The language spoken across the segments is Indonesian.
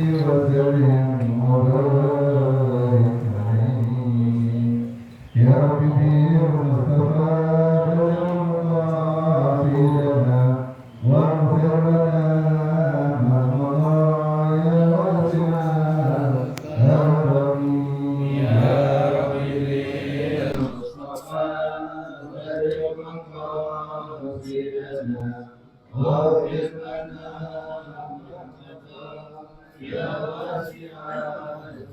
وسلم وبارك عليه يا رب بالمصطفى بلغ مقاصدنا واغفر لنا ما مضى يا واسع الكرم يا رب بالمصطفى بلغ مقاصدنا واغفر لنا يا واسع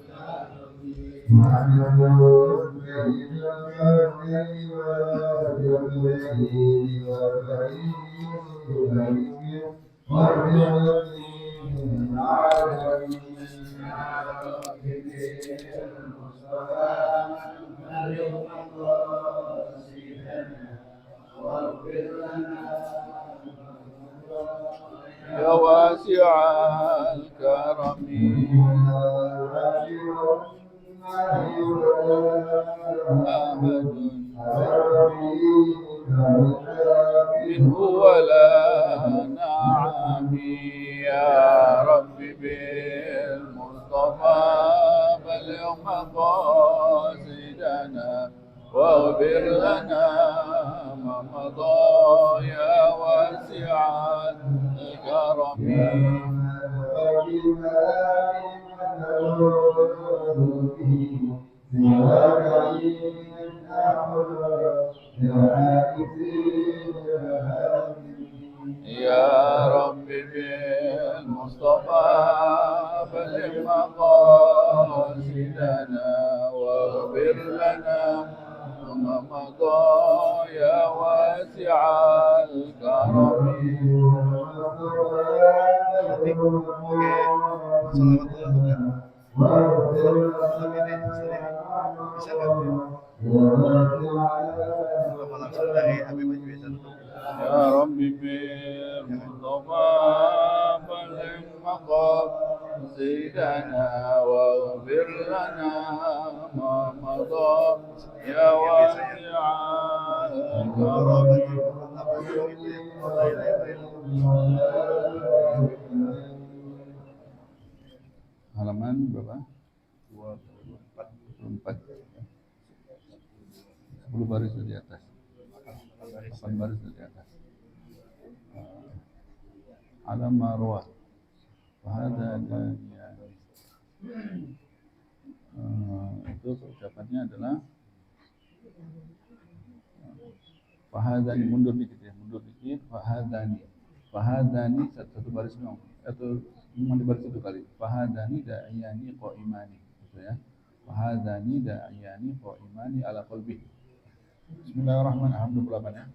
الكرم محمد سيد الخلق والجبريل والبريد والبريد العالمين يا رب بالمصطفى بلغ مقاصدنا واغفر لنا يا واسع الكرم أحد منه ولا نعم يا رب بالمصطفى بلغ مقاصدنا واغفر لنا ما مضى يا واسع الكرم يا رب بالمصطفى بلغ مقاصدنا واغفر لنا وما مضى يا واسع الكرم يا رب بالمصطفى بلغ مقاصدنا واغفر لنا ما مضى يا واسع الكرم halaman berapa? 24 10 baris di atas 8 baris di atas alam marwah wahada dan itu ucapannya adalah fahadani mundur dikit fahadani satu baris dong atau di baris satu kali fahadani da'iyani qaimani gitu ya fahadani da'iyani qaimani ala qalbi. Bismillahirrahmanirrahim. 24 ya.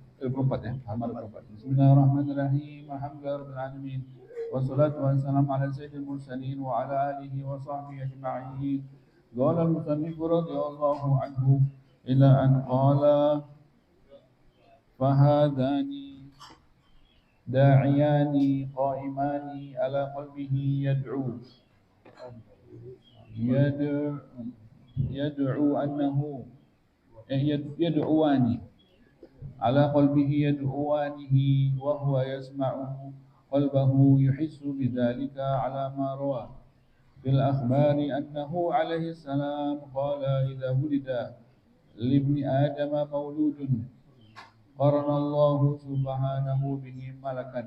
Bismillahirrahmanirrahim. Alhamdulillahirabbil alamin. Wassalatu wassalamu ala sayyidil mursalin wa ala alihi wa sahbihi ajma'in. Qala al-musannif radhiyallahu anhu ila an qala fahadani da'iyani qaimani ala qalbihi yad'u annahu يدعواني على قلبه يدعوانه وهو يسمع قلبه يحس بذلك على ما روى في الأخبار أنه عليه السلام قال إذا ولد لابن آدم مولود قرن الله سبحانه به ملكا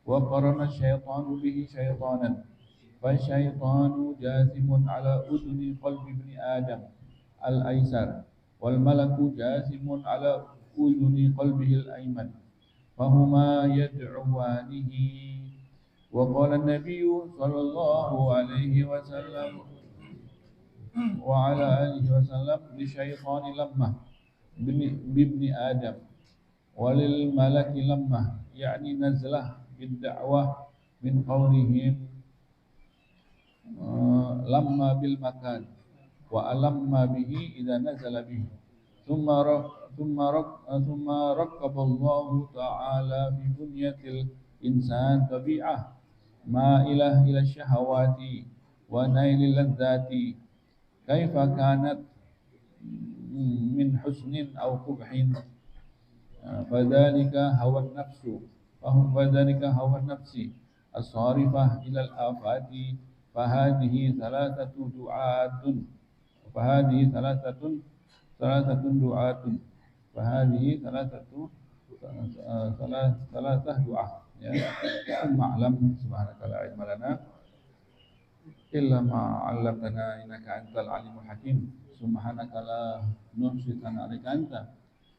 وقرن الشيطان به شيطانا فالشيطان جاثم على أذن قلب ابن آدم الأيسر والملك جاثم على أذن قلبه الأيمن فهما يدعوانه. وقال النبي صلى الله عليه وسلم وعلى آله وسلم للشيطان لمة بابن آدم وللملك لمة يعني نزلة بالدعوة من قولهم لما بالمكان وألم به إذا نزل به ثم ركب الله تعالى في بنية الإنسان طبيعة مائلة إلى الشهوات ونيل اللذات كيف كانت من حسن أو قبح فذلك هوى النفس الصارفة إلى الآفات fahadhihi thalathatu du'atun fahadhihi thalathatu du'atun fahadhihi thalathah du'a ya. Ma'lam subhanaka la ilma lana illa ma 'allamtana innaka antal alimul hakim. Subhanaka la nuhsi sana'alika anta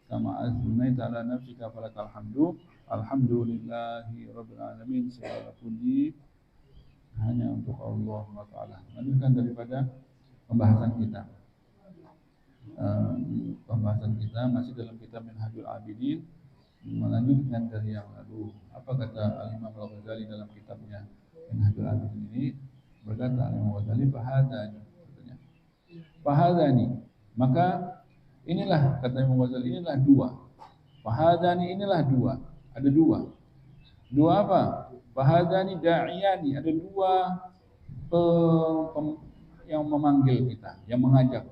kama asnaita ala nafsika falakal hamdu. Alhamdulillahi rabbil alamin. Segala puji hanya untuk Allah Taala. Lanjutkan daripada pembahasan kita. Pembahasan kita masih dalam kitab Minhajul Abidin, melanjutkan dari yang lalu. Apa kata Al-Imam Al-Ghazali dalam kitabnya Minhajul Abidin ini? Berkata Al-Imam Al-Ghazali, fahadani, maka inilah, kata Imam Al-Ghazali, inilah dua. Fahadani, inilah dua. Ada dua. Dua apa? Fahadani da'iyani, ada dua yang memanggil kita, yang mengajak,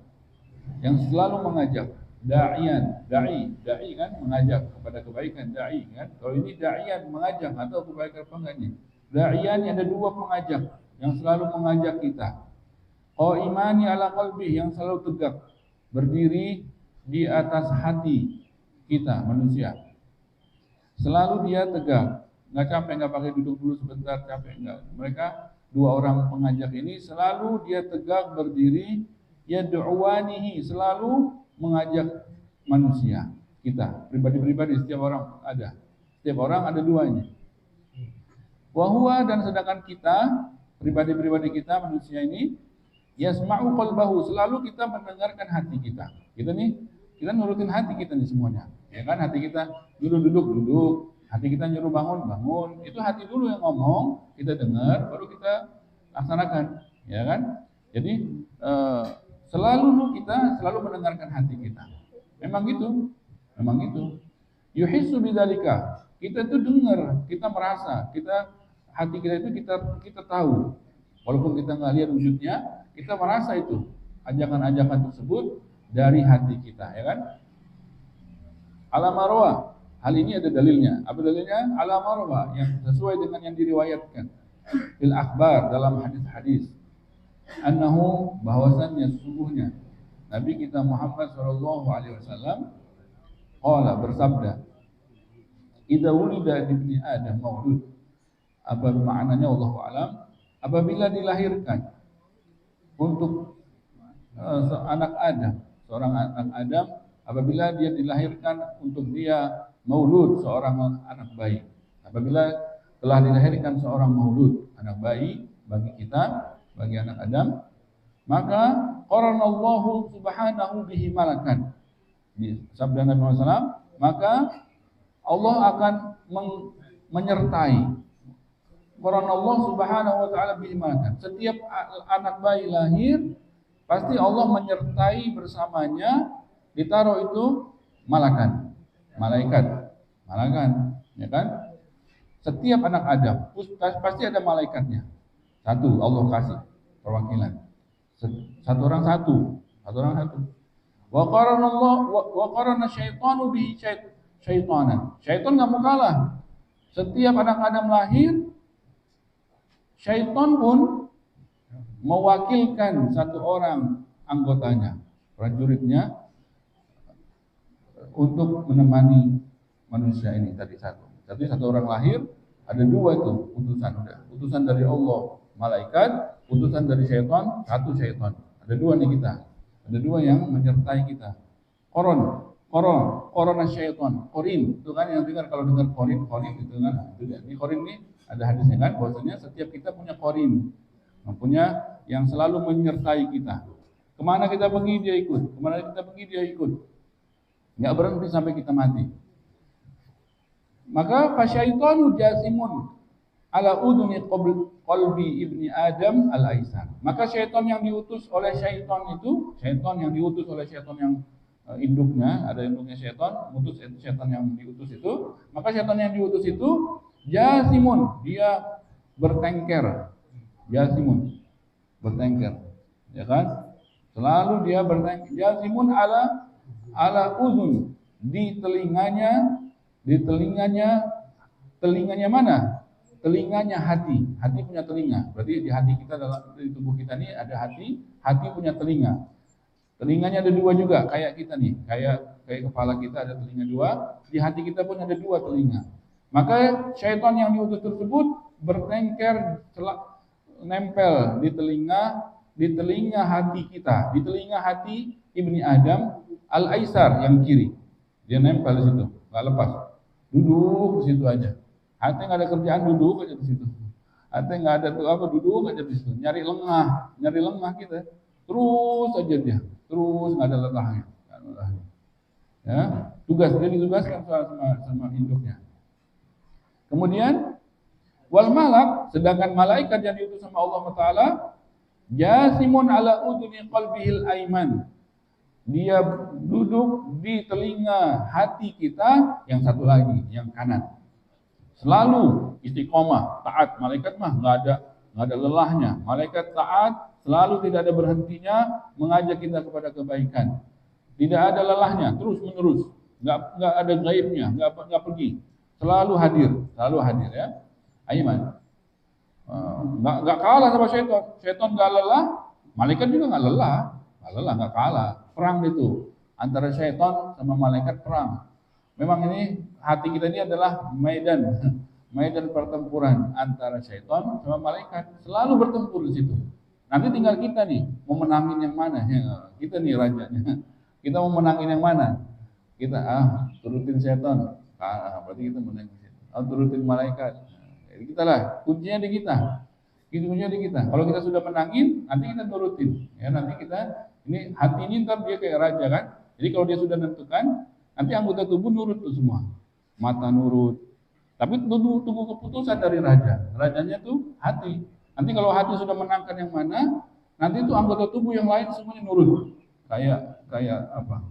yang selalu mengajak. Da'iyan, da'i kan mengajak kepada kebaikan, da'i kan. Kalau ini da'iyan mengajak atau kebaikan apa enggak nih? Da'iyan ada dua pengajak yang selalu mengajak kita. Qaimani ala qalbi, yang selalu tegak berdiri di atas hati kita manusia. Selalu dia tegak, enggak capek, enggak pakai duduk dulu sebentar capek, enggak. Mereka dua orang pengajak ini selalu dia tegak berdiri, yad'uwanihi, selalu mengajak manusia, kita, pribadi-pribadi, setiap orang ada. Setiap orang ada duanya. Wahuwa, dan sedangkan kita, pribadi-pribadi kita, manusia ini, yasma'u qalbahu, selalu kita mendengarkan hati kita. Kita nih, kita nurutin hati kita nih semuanya. Ya kan, hati kita nyuruh duduk. Hati kita nyuruh bangun. Itu hati dulu yang ngomong, kita dengar, baru kita laksanakan. Ya kan? Jadi, selalu kita mendengarkan hati kita. Memang gitu. Yuhissu bidzalika. Kita itu dengar, kita merasa, hati kita itu kita tahu. Walaupun kita nggak lihat wujudnya, kita merasa itu ajakan-ajakan tersebut dari hati kita, ya kan? Ala marwa. Hal ini ada dalilnya. Apa dalilnya? Ala marwa, yang sesuai dengan yang diriwayatkan fil akhbar, dalam hadis-hadis. Annahu, bahwasannya sesungguhnya Nabi kita Muhammad sallallahu alaihi wasallam qala, bersabda, idza wulida ibni Adam maulud. Apa maknanya Allahu alam? Apabila dilahirkan untuk anak Adam, seorang anak Adam, apabila dia dilahirkan untuk dia maulud, seorang anak bayi. Apabila telah dilahirkan seorang maulud, anak bayi bagi kita, bagi anak Adam, maka qaranallahu subhanahu bihi malakan. Di sabda Nabi Muhammad SAW, maka Allah akan menyertai. Qaranallahu subhanahu wa ta'ala bihi malakan. Setiap anak bayi lahir, pasti Allah menyertai bersamanya, ditaruh itu malaikat, ya kan? Setiap anak Adam pasti ada malaikatnya. Satu, Allah kasih perwakilan. Satu orang satu. Wa qarana syaitanu bihi syaitanan. Syaitan enggak mau kalah. Setiap anak Adam lahir, syaitan pun mewakilkan satu orang anggotanya, prajuritnya, untuk menemani manusia ini tadi satu. Jadi satu orang lahir, ada dua itu utusan dari Allah malaikat, utusan dari syaitan, satu syaitan. Ada dua nih kita. Ada dua yang menyertai kita. Korona syaitan. Korin, itu kan yang dengar, kalau dengar korin itu kan. Di korin ini ada hadisnya kan, bahwasanya setiap kita punya korin, punya yang selalu menyertai kita. Kemana kita pergi dia ikut. Nggak berhenti sampai kita mati. Maka fasyaitanu jasimun ala uduni qalbi ibni Adam al-Aisar. Maka syaitan yang diutus oleh syaitan yang induknya, ada induknya syaitan, syaitan yang diutus itu, maka syaitan yang diutus itu jasimun, dia bertengker. Ya kan? Selalu dia bertengker. Jasimun ala udun, di telinganya mana? telinganya hati. Hati punya telinga. Berarti di hati kita, di tubuh kita ini ada hati. Hati punya telinga. Telinganya ada dua juga, kayak kita nih. Kayak kepala kita ada telinga dua. Di hati kita pun ada dua telinga. Maka syaitan yang diutus tersebut bertengker, nempel di telinga hati kita, di telinga hati Ibni Adam al-Aisar yang kiri. Dia nempel di situ, nggak lepas. Duduk di situ aja. Hati nggak ada kerjaan, duduk aja di situ. Hati nggak ada tuh apa, duduk aja di situ. Nyari lengah kita. Terus aja dia, terus nggak ada lelahnya. Ya, dia ditugaskan sama induknya. Kemudian wal malak, sedangkan malaikat yang diutus sama Allah Taala, jasimun ala uduni qalbihil aiman. Dia duduk di telinga hati kita yang satu lagi, yang kanan. Selalu istiqomah, taat. Malaikat mah nggak ada lelahnya. Malaikat taat, selalu tidak ada berhentinya mengajak kita kepada kebaikan. Tidak ada lelahnya, terus menerus. Nggak ada gaibnya, nggak pergi. Selalu hadir ya. Aiman. Nggak kalah sama syaitan. Syaitan nggak lelah, malaikat juga nggak lelah, nggak kalah. Perang itu antara syaitan sama malaikat, perang. Memang ini hati kita ini adalah medan pertempuran antara syaitan sama malaikat. Selalu bertempur di situ. Nanti tinggal kita nih mau menangin yang mana. Ya, kita nih rajanya. Kita mau menangin yang mana? Kita turutin syaitan. Berarti kita menangin syaitan. Turutin malaikat. Jadi kita lah, kuncinya di kita. Kuncinya di kita. Kalau kita sudah menangin, nanti kita turutin. Ya, nanti kita ini hati ini ntar dia kayak raja kan. Jadi kalau dia sudah menentukan, nanti anggota tubuh nurut tuh semua. Mata nurut. Tapi tunggu keputusan dari raja. Rajanya tuh hati. Nanti kalau hati sudah menangkan yang mana, nanti itu anggota tubuh yang lain semuanya nurut. Kayak apa?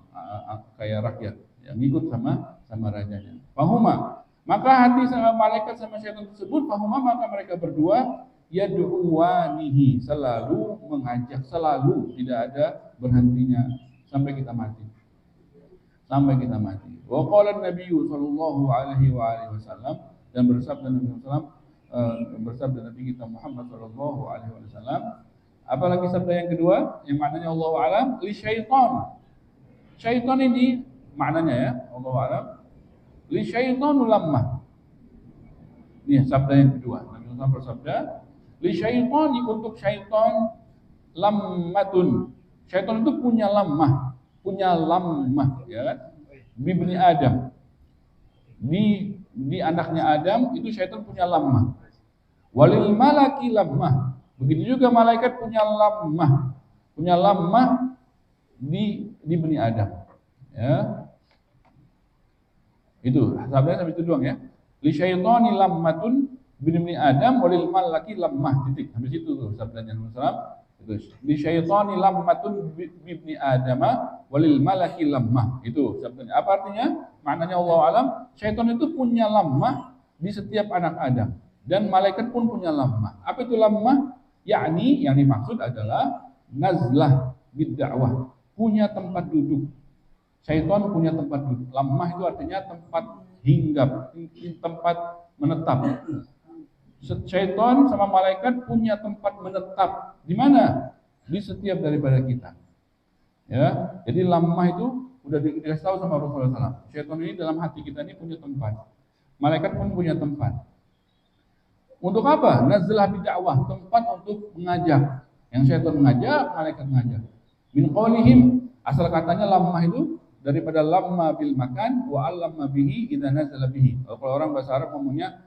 Kayak rakyat yang ikut sama rajanya. Fahuma. Maka hati sama malaikat sama syaitan tersebut, fahuma, maka mereka berdua yad'uwanihi, selalu mengajak, selalu tidak ada berhentinya sampai kita mati. Wa qala Nabi sallallahu alaihi wasallam, dan bersabda Nabi kita Muhammad sallallahu alaihi wasallam. Apalagi sabda yang kedua yang maknanya Allahu a'lam, li syaitan. Syaitan ini maknanya ya, Allahu a'lam, li syaitanu lammah. Ini sabda yang kedua. Nabi Muhammad bersabda, li syaitani, untuk syaitan lammatun. Syaitan itu punya lammah, ya kan? Bibni Adam. Di anaknya Adam itu syaitan punya lammah. Walil malaki lammah. Begitu juga malaikat punya lammah di Bani Adam. Ya. Itu sabdanya sampai itu doang ya. Li syaitani lammatun bin Adam walil malaki lammah, titik. Habis itu tuh sabdanya Nabi sallallahu. Li syaitani lammatun bi Adam walil malaki lammah. Itu sabdanya. Apa artinya? Maknanya Allah alam, syaitan itu punya lammah di setiap anak Adam dan malaikat pun punya lammah. Apa itu lammah? Yakni yang dimaksud adalah nazlah bid-da'wah, punya tempat duduk. Syaitan punya tempat duduk. Lammah itu artinya tempat hinggap, tempat menetap. Syaitan sama malaikat punya tempat menetap. Di mana? Di setiap daripada kita. Ya, jadi lammah itu udah dikasih tahu sama Rasulullah SAW. Syaitan ini dalam hati kita ini punya tempat. Malaikat pun punya tempat. Untuk apa? Nazlah bid'awah, tempat untuk mengajak. Yang syaitan mengajak, malaikat mengajak. Min qaulihim, asal katanya lammah itu daripada lamma bil makan wa allamma bihi idza nazala bihi. Kalau orang bahasa Arab ngomongnya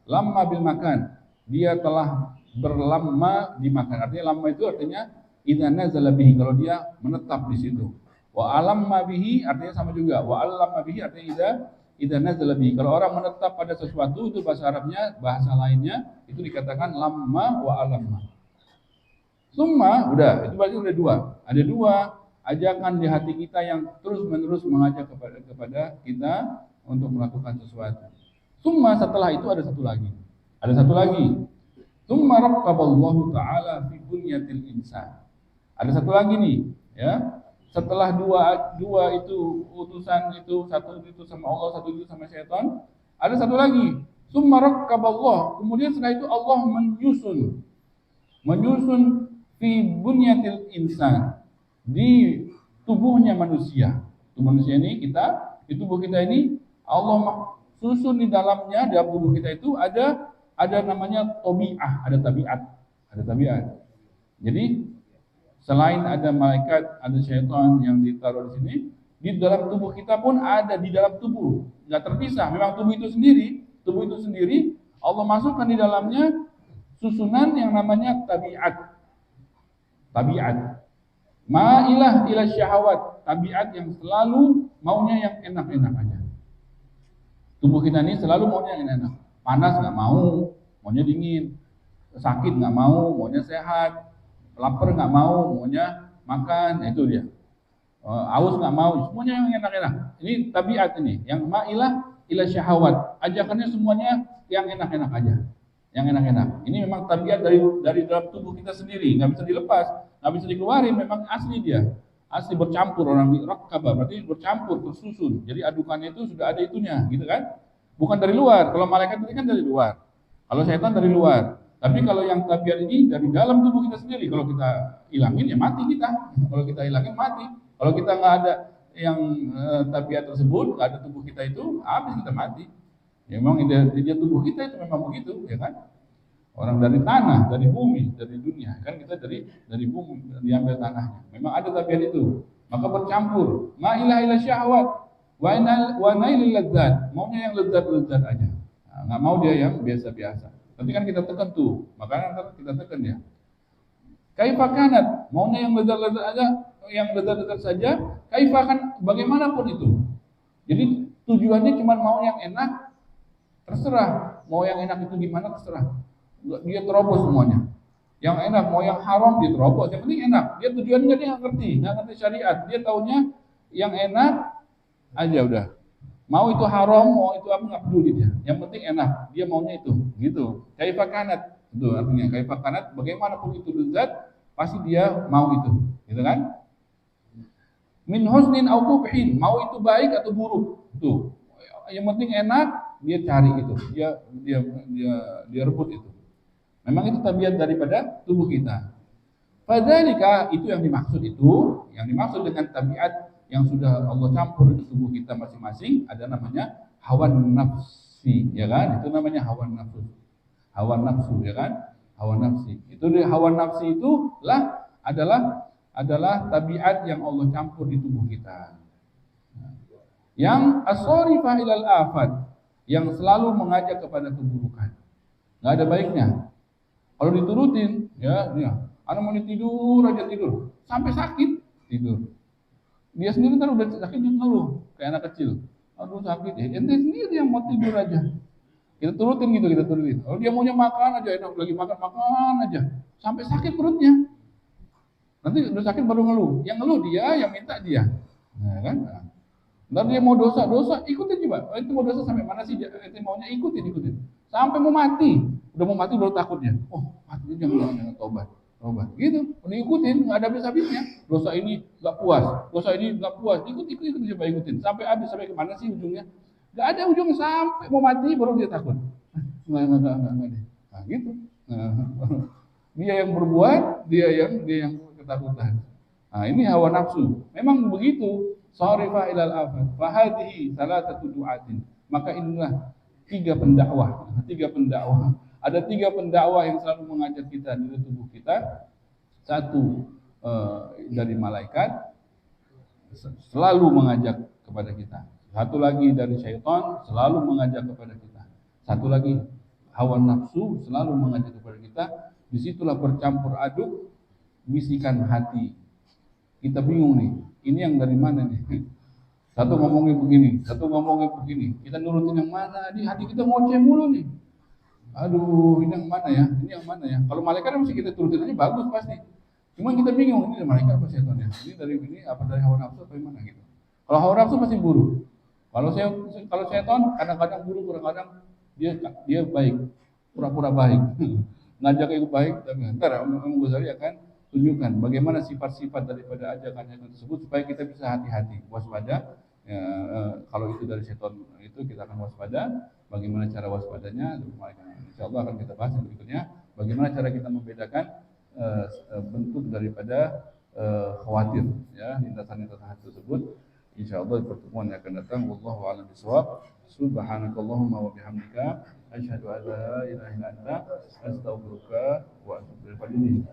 lamma bil makan. Dia telah berlamma di makan. Artinya lamma itu artinya idza nazala bihi, kalau dia menetap di situ. Wa alamma bihi artinya sama juga. Wa allamma bihi artinya idza nazala bihi. Kalau orang menetap pada sesuatu itu bahasa Arabnya, bahasa lainnya itu dikatakan lamma wa alamma. Summa, udah, itu berarti udah dua. Ada dua ajakan di hati kita yang terus-menerus mengajak kepada kita untuk melakukan sesuatu. Summa, setelah itu ada satu lagi. Summa raqqaballahu ta'ala fi bunyatil insan. Ada satu lagi nih, ya. Setelah dua itu utusan itu, satu itu sama Allah, satu itu sama syaitan, ada satu lagi. Summa rakkaballah, kemudian setelah itu Allah menyusun fi bunyatil insan, di tubuhnya manusia. Tubuh manusia ini di tubuh kita ini Allah susun di dalamnya, dalam tubuh kita itu ada namanya tabiat, ada tabiat. Jadi selain ada malaikat, ada syaitan yang ditaruh di sini, di dalam tubuh kita pun ada, di dalam tubuh, nggak terpisah. Memang tubuh itu sendiri Allah masukkan di dalamnya susunan yang namanya tabiat. Ma'ilah ila syahawat, tabiat yang selalu maunya yang enak-enak aja. Tubuh kita ini selalu maunya yang enak. Panas nggak mau, maunya dingin. Sakit nggak mau, maunya sehat. Lapar nggak mau, maunya makan. Itu dia. Aus nggak mau, semuanya yang enak-enak. Ini tabiat ini, yang ma'ilah ila syahawat. Ajakannya semuanya yang enak-enak aja. Yang enak-enak. Ini memang tabiat dari dalam tubuh kita sendiri, nggak bisa dilepas, nggak bisa dikeluarin. Memang asli dia, asli bercampur. Orang rakkaba berarti bercampur, tersusun. Jadi adukannya itu sudah ada itunya, gitu kan? Bukan dari luar. Kalau malaikat itu kan dari luar. Kalau setan dari luar. Tapi kalau yang tabiat ini dari dalam tubuh kita sendiri. Kalau kita hilangin ya mati kita. Kalau kita hilangin mati. Kalau kita nggak ada yang tabiat tersebut, nggak ada tubuh kita itu, habis kita mati. Ya, memang ide tubuh kita itu memang begitu, ya kan? Orang dari tanah, dari bumi, dari dunia, kan kita dari bumi diambil tanahnya. Memang ada tabiat itu. Maka bercampur. Ma'ilah ila syahwat wa nailil ladzat. Maunya yang lezat-lezat aja. Nah, nggak mau dia yang biasa-biasa. Tapi kan kita tekan tuh, makanya kita tekan dia. Kaifa kanat, maunya yang lezat-lezat aja, yang lezat-lezat saja. Kaifa kan bagaimanapun itu. Jadi tujuannya cuma mau yang enak, terserah. Mau yang enak itu gimana terserah. Dia terobos semuanya. Yang enak, mau yang haram dia terobos. Yang penting enak. Dia tujuannya dia nggak ngerti syariat. Dia taunya yang enak aja udah. Mau itu haram, mau itu apa nggak peduli dia. Yang penting enak. Dia maunya itu, gitu. Kaifa kanat. Itu artinya kaifa kanat, bagaimanapun itu lezat, pasti dia mau itu, gitu kan? Min husnin au qubhin, mau itu baik atau buruk. Tuh. Yang penting enak, dia cari itu. Dia rebut itu. Memang itu tabiat daripada tubuh kita. Fadzalika, itu yang dimaksud dengan tabiat yang sudah Allah campur di tubuh kita masing-masing, ada namanya hawa nafsi, ya kan? Itu namanya hawa nafsu. Hawa nafsu, ya kan? Hawa nafsi. Itu hawa nafsi itulah adalah tabiat yang Allah campur di tubuh kita. Yang as-sarifah ilal afat, yang selalu mengajak kepada keburukan. Enggak ada baiknya. Kalau diturutin, ya, anak mau tidur aja tidur, sampai sakit tidur. Dia sendiri kan udah sakit dia ngeluh, kayak anak kecil. Aduh sakit, ente sendiri yang mau tidur aja. Kita turutin. Kalau dia maunya makan aja, enak lagi makan aja, sampai sakit perutnya. Nanti udah sakit baru ngeluh. Yang ngeluh dia, yang minta dia. Nah, kan? Ntar dia mau dosa, ikutin coba. Itu mau dosa sampai mana sih? Itu maunya ikutin. Sampai mau mati. Udah mau mati baru takutnya. Oh, mati jangan tobat. Gitu. Udah ikutin, nggak ada habis-habisnya. Dosa ini nggak puas. Ikutin. Sampai habis, sampai kemana sih ujungnya? Nggak ada ujungnya, sampai mau mati baru dia takut. Nggak. Nah, gitu. Nah, dia yang berbuat, dia yang ketakutan. Nah, ini hawa nafsu. Memang begitu. Sarifah ilal afat. Fahadihi salatatu du'atin. Maka inilah tiga pendakwah. Ada tiga pendakwah yang selalu mengajak kita di tubuh kita. Satu dari malaikat selalu mengajak kepada kita. Satu lagi dari syaitan selalu mengajak kepada kita. Satu lagi hawa nafsu selalu mengajak kepada kita. Disitulah bercampur aduk bisikan hati. Kita bingung nih, ini yang dari mana nih? Satu ngomongnya begini. Kita nurutin yang mana? Di hati kita ngoceh mulu nih. Aduh, ini yang mana ya? Kalau malaikat mesti kita turutin aja bagus pasti. Cuma kita bingung, ini dari malaikat apa setan ya? Ini apa dari hawa nafsu apa gimana gitu. Kalau hawa nafsu pasti buruk. Kalau setan kadang-kadang buruk, kadang-kadang dia baik, pura-pura baik. Ngajak yang baik, tapi ntar Imam Ghazali akan tunjukkan bagaimana sifat-sifat daripada ajakan tersebut supaya kita bisa hati-hati, waspada, Ya, kalau itu dari setan itu kita akan waspada. Bagaimana cara waspadanya? Insya Allah akan kita bahas berikutnya. Bagaimana cara kita membedakan bentuk daripada khawatir, ya, lintasan-lintasan hati tersebut. Insya Allah di pertemuan yang akan datang. Wallahu a'lam bishawab. Subhanakallahumma wa bihamdika asyhadu an la ilaha illa anta astaghfiruka wa atubu ilaik.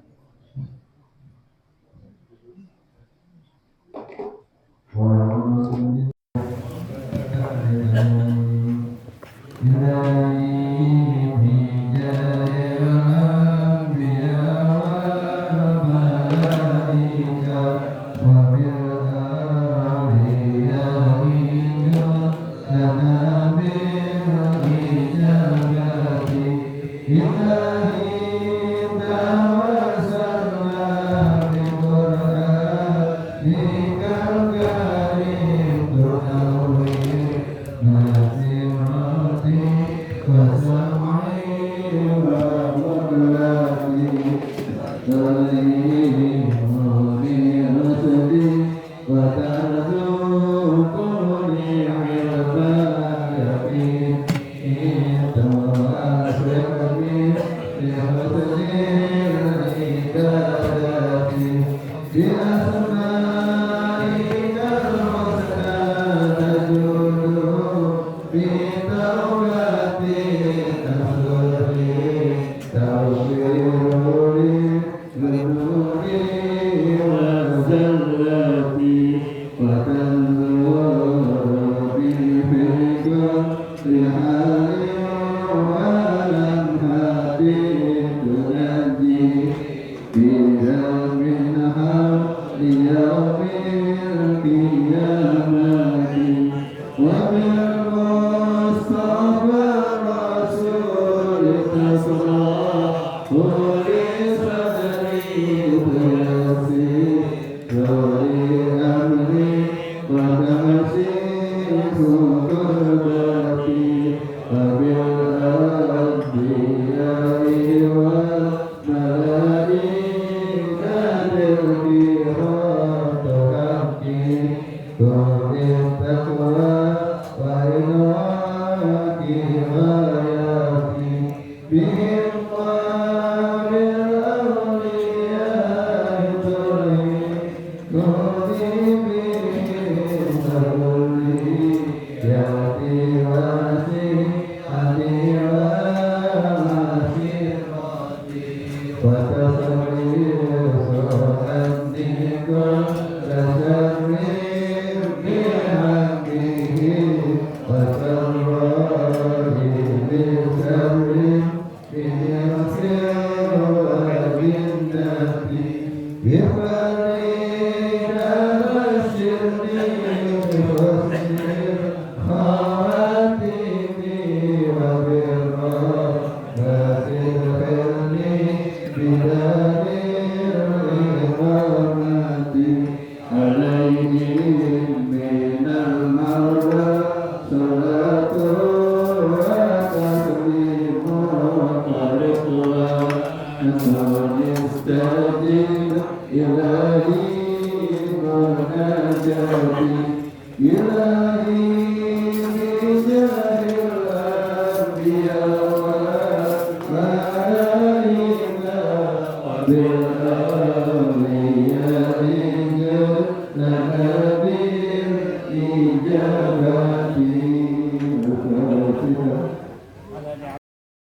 Amen.